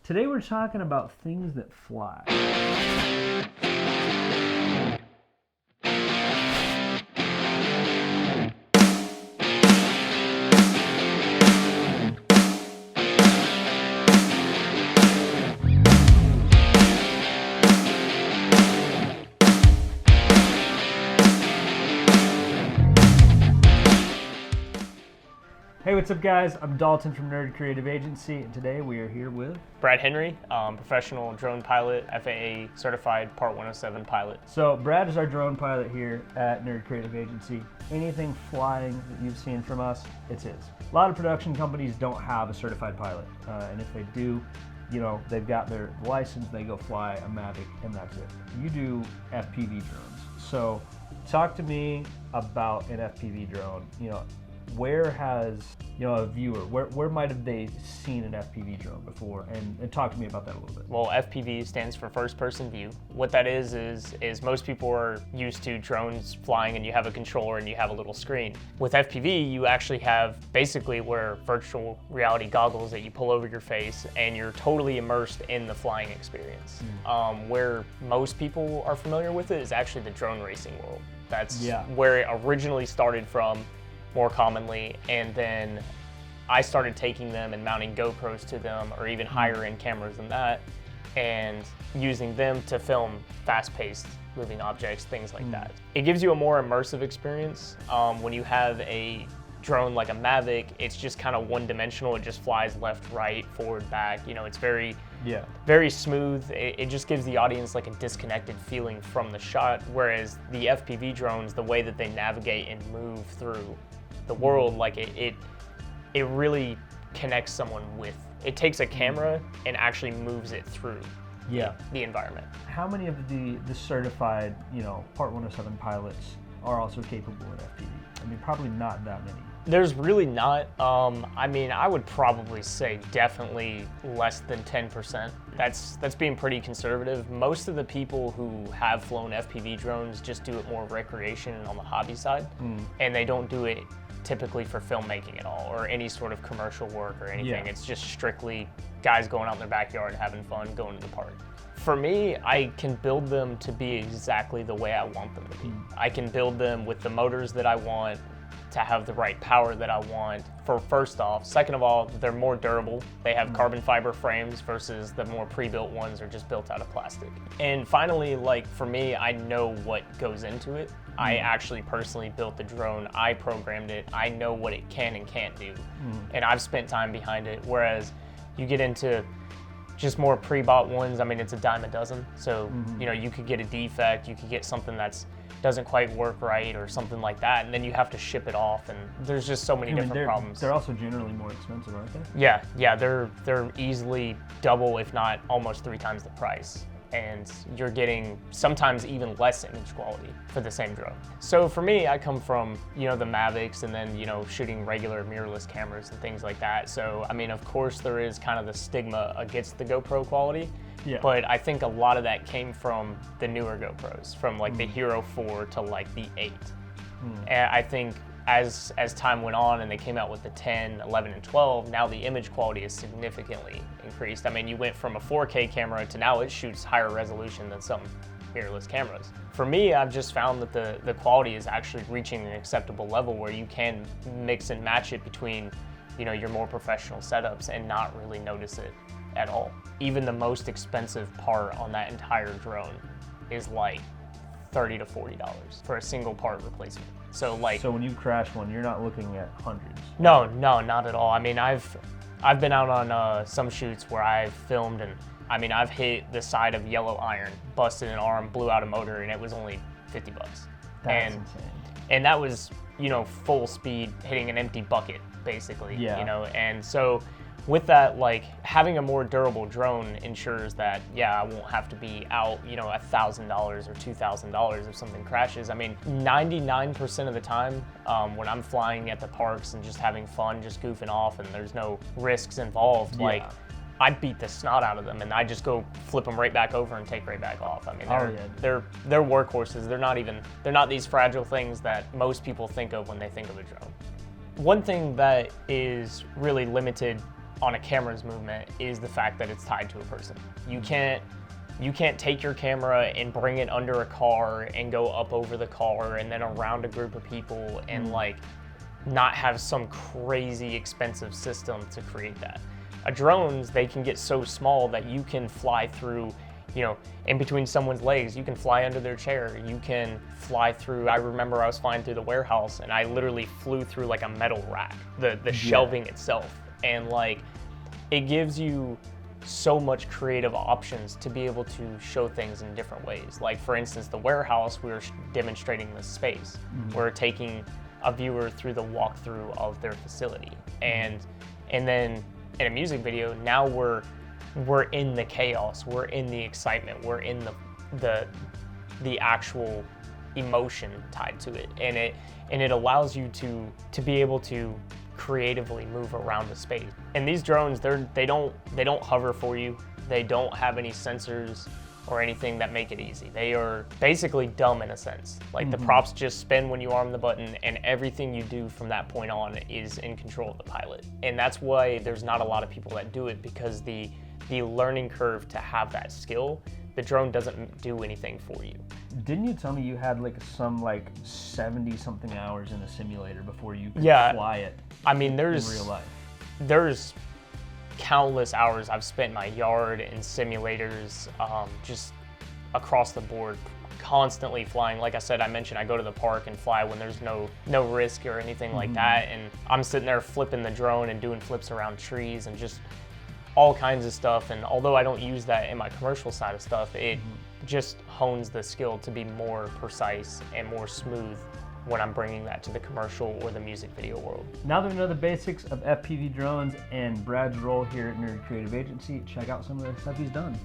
Today we're talking about things that fly. Hey, what's up guys? I'm Dalton from Nerd Creative Agency, and today we are here with Brad Henry, professional drone pilot, FAA certified Part 107 pilot. So Brad is our drone pilot here at Nerd Creative Agency. Anything flying that you've seen from us, it's his. A lot of production companies don't have a certified pilot, and if they do, you know, they've got their license, they go fly a Mavic, and that's it. You do FPV drones. So talk to me about an FPV drone. You know, where has, you know, a viewer, where might have they seen an FPV drone before? And talk to me about that a little bit. Well, FPV stands for first person view. What that is most people are used to drones flying and you have a controller and you have a little screen. With FPV, you actually have basically where virtual reality goggles that you pull over your face and you're totally immersed in the flying experience. Where most people are familiar with it is actually the drone racing world. That's where it originally started from, more commonly, and then I started taking them and mounting GoPros to them, or even higher end cameras than that, and using them to film fast-paced moving objects, things like that. It gives you a more immersive experience. When you have a drone like a Mavic, it's just kind of one-dimensional. It just flies left, right, forward, back. You know, it's very smooth. It just gives the audience like a disconnected feeling from the shot, whereas the FPV drones, the way that they navigate and move through the world, like it really connects someone with. It takes a camera and actually moves it through the environment. How many of the certified, you know, Part 107 pilots are also capable of FPV? I mean, probably not that many. There's really not. I mean, I would probably say definitely less than 10%. That's being pretty conservative. Most of the people who have flown FPV drones just do it more recreation and on the hobby side, and they don't do it typically for filmmaking at all or any sort of commercial work or anything. It's just strictly guys going out in their backyard having fun, going to the park. For me, I can build them to be exactly the way I want them to be. I can build them with the motors that I want, to have the right power that I want, for first off. Second of all, they're more durable. They have carbon fiber frames versus the more pre-built ones are just built out of plastic. And finally, like for me, I know what goes into it. I actually personally built the drone. I programmed it. I know what it can and can't do. And I've spent time behind it. Whereas you get into just more pre-bought ones, I mean, it's a dime a dozen. So, you know, you could get a defect, you could get something that's doesn't quite work right or something like that, and then you have to ship it off, and there's just so many different problems. They're also generally more expensive, aren't they? Yeah, they're easily double, if not almost 3 times the price. And you're getting sometimes even less image quality for the same drone. So for me, I come from, you know, the Mavics and then, you know, shooting regular mirrorless cameras and things like that. So, I mean, of course there is kind of the stigma against the GoPro quality, but I think a lot of that came from the newer GoPros, from like the Hero 4 to like the 8. And I think as time went on and they came out with the 10, 11, and 12, now the image quality is significantly increased. I mean, you went from a 4K camera to now it shoots higher resolution than some mirrorless cameras. For me, I've just found that the quality is actually reaching an acceptable level where you can mix and match it between, you know, your more professional setups and not really notice it at all. Even the most expensive part on that entire drone is like $30 to $40 for a single part replacement. So when you crash one, you're not looking at hundreds. No, not at all. I mean, I've been out on some shoots where I've filmed, and I mean, I've hit the side of yellow iron, busted an arm, blew out a motor, and it was only $50. That's insane. And that was, you know, full speed hitting an empty bucket, basically. You know, and so with that, like, having a more durable drone ensures that, I won't have to be out, you know, $1,000 or $2,000 if something crashes. I mean, 99% of the time, when I'm flying at the parks and just having fun, just goofing off, and there's no risks involved, like, I beat the snot out of them, and I just go flip them right back over and take right back off. I mean, they're workhorses. They're not these fragile things that most people think of when they think of a drone. One thing that is really limited on a camera's movement is the fact that it's tied to a person. You can't take your camera and bring it under a car and go up over the car and then around a group of people and like not have some crazy expensive system to create that. Drones, they can get so small that you can fly through, you know, in between someone's legs. You can fly under their chair. You can fly through, I remember I was flying through the warehouse and I literally flew through like a metal rack, the shelving itself. And like, it gives you so much creative options to be able to show things in different ways. Like for instance, the warehouse, we were demonstrating the space. We're taking a viewer through the walkthrough of their facility. And then in a music video, now we're in the chaos, we're in the excitement, we're in the actual emotion tied to it. And it allows you to be able to creatively move around the space. And these drones, they don't hover for you. They don't have any sensors or anything that make it easy. They are basically dumb in a sense. Like the props just spin when you arm the button, and everything you do from that point on is in control of the pilot. And that's why there's not a lot of people that do it, because the learning curve to have that skill, the drone doesn't do anything for you. Didn't you tell me you had like some 70 something hours in a simulator before you could fly it? I mean, in real life. There's countless hours I've spent in my yard in simulators, just across the board, constantly flying. Like I said, I mentioned I go to the park and fly when there's no risk or anything like that, and I'm sitting there flipping the drone and doing flips around trees and just all kinds of stuff. And although I don't use that in my commercial side of stuff, it just hones the skill to be more precise and more smooth when I'm bringing that to the commercial or the music video world. Now that we know the basics of FPV drones and Brad's role here at Nerd Creative Agency, check out some of the stuff he's done.